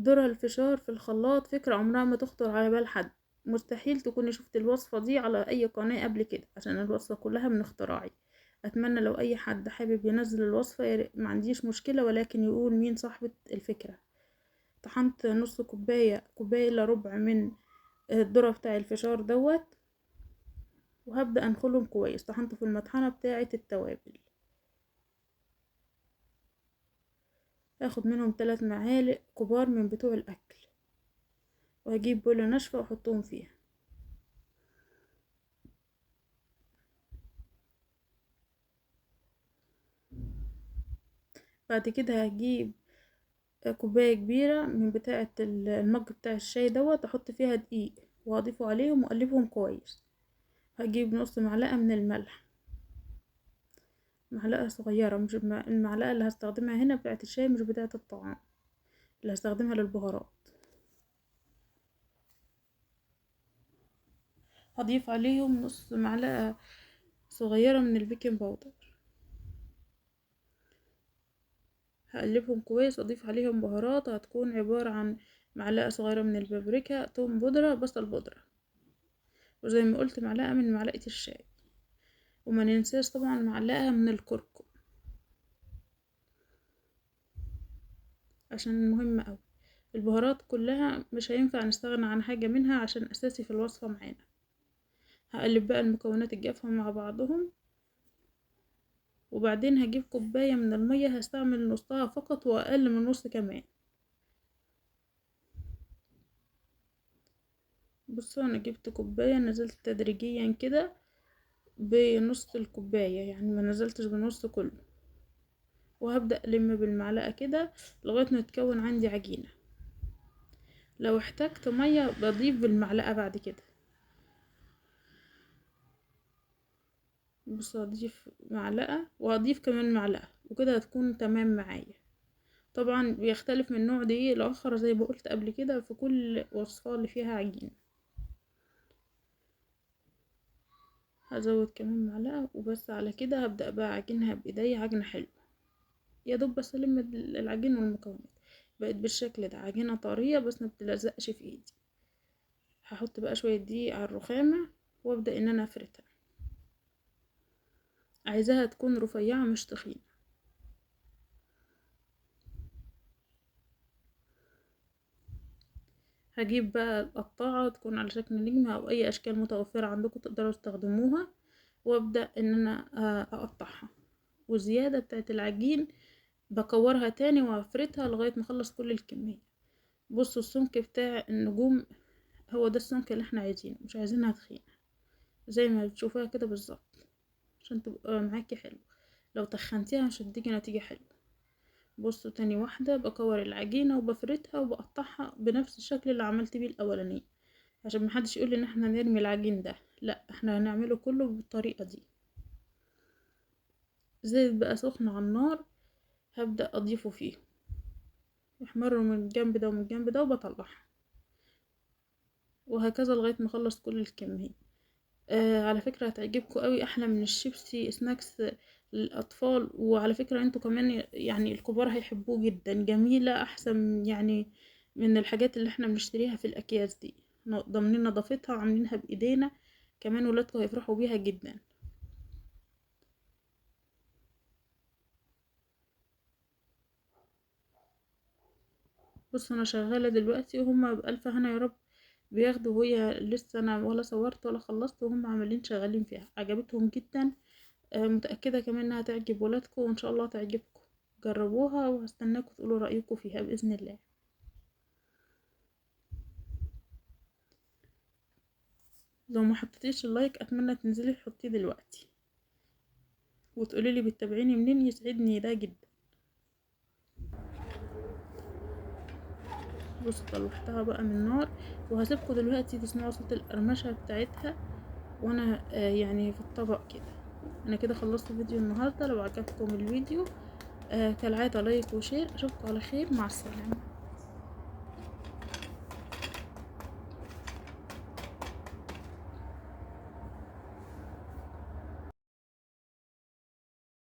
ذرة الفشار في الخلاط فكرة عمرها ما تخطر على بال حد. مستحيل تكوني شفت الوصفة دي على اي قناة قبل كده، عشان الوصفة كلها من اختراعي. اتمنى لو اي حد حابب ينزل الوصفة ما عنديش مشكلة، ولكن يقول مين صاحبة الفكرة. طحنت نص كوباية الا ربع من الذرة بتاع الفشار دوت، وهبدأ انخلهم كويس. طحنته في المطحنة بتاعة التوابل، هاخد منهم 3 معالق كبار من بتوع الاكل، وهجيب بولة ناشفة واحطهم فيها. بعد كده هجيب كوباية كبيرة من بتاعة المج بتاع الشاي دوت، احط فيها دقيق واضيفه عليهم واقلبهم كويس. هجيب نص معلقة من الملح، معلقة صغيرة، مش المعلقة اللي هستخدمها هنا بتاعة الشاي، مش بتاعة الطعام، اللي هستخدمها للبهارات. هضيف عليهم نص معلقة صغيرة من البيكنج باودر، هقلبهم كويس واضيف عليهم بهارات هتكون عبارة عن معلقة صغيرة من البابريكا، توم بودرة، بصل بودرة، وزي ما قلت معلقة من معلقة الشاي. وما ننساش طبعا معلقة من الكركم عشان مهمة اوي. البهارات كلها مش هينفع نستغنى عن حاجة منها عشان اساسي في الوصفة معانا. هقلب بقى المكونات الجافة مع بعضهم، وبعدين هجيب كوباية من المية، هستعمل نصها فقط واقل من نص كمان. بصوا انا جبت كوباية، نزلت تدريجيا كده بنص الكوباية، يعني ما نزلتش بنص كله، وهبدأ ألم بالمعلقة كده لغاية ما تكون عندي عجينة. لو احتجت مية بضيف بالمعلقة بعد كده. بص هضيف معلقة وهضيف كمان معلقة، وكده هتكون تمام معايا. طبعا بيختلف من نوع دقيق لآخر زي ما قلت قبل كده في كل وصفة اللي فيها عجينة. هزود كمان معلقة وبس. على كده هبدأ بقى اعجنها بايديا عجنة حلوة، يا دوب بس الم العجين والمكونات. بقت بالشكل ده عجينة طرية بس ما بتلزقش في ايدي. هحط بقى شوية دقيق على الرخامة وابدأ ان انا افردها. عايزاها تكون رفيعة مش تخينة. هجيب بقى القطاعة تكون على شكل نجمة او اي اشكال متوفرة عندكم تقدروا تستخدموها، وابدأ ان انا اقطعها. والزيادة بتاعت العجين بكورها تاني وافردها لغاية ما اخلص كل الكمية. بصوا السمك بتاع النجوم هو ده السمك اللي احنا عايزينه، مش عايزينها تخينة زي ما بتشوفوها كده بالظبط عشان تبقى معاكي حلو. لو تخنتيها مش هتديكي نتيجة حلوة. بصوا تاني واحدة بكور العجينة وبفردها وبقطعها بنفس الشكل اللي عملت بيه الاولاني، عشان محدش يقول ان احنا نرمي العجين ده، لا احنا هنعمله كله بالطريقة دي. زيت بقى سخن على النار، هبدأ اضيفه فيه، يحمروا من الجنب ده ومن الجنب ده وبطلعها، وهكذا لغاية ما اخلص كل الكمية. على فكرة هتعجبكم قوي، احلى من الشيبسي سناكس للاطفال. وعلى فكرة انتوا كمان يعني الكبار هيحبوه جدا، جميلة احسن يعني من الحاجات اللي احنا بنشتريها في الاكياس دي. ضامنين نظافتها وعاملينها بايدينا، كمان ولادكم هيفرحوا بيها جدا. بص انا شغالة دلوقتي وهما بألف هنا يا رب بياخدوا، وهي لسه انا ولا صورت ولا خلصت وهم عمالين شغالين فيها. عجبتهم جدا. متأكدة كمان انها تعجب ولادكم وان شاء الله تعجبكم. جربوها وهستناكم تقولوا رأيكم فيها بإذن الله. لو ما حطيتيش اللايك اتمنى تنزلي تحطيه دلوقتي وتقولي لي بتتابعيني منين، يسعدني ده جدا. بصوا طلعتها بقى من النار وهسيبكم دلوقتي تسمعوا صوت القرمشة بتاعتها وانا يعني في الطبق كده. انا كده خلصت فيديو النهاردة. لو عجبكم الفيديو كالعادة لايك وشير. اشوفكم على خير، مع السلامة.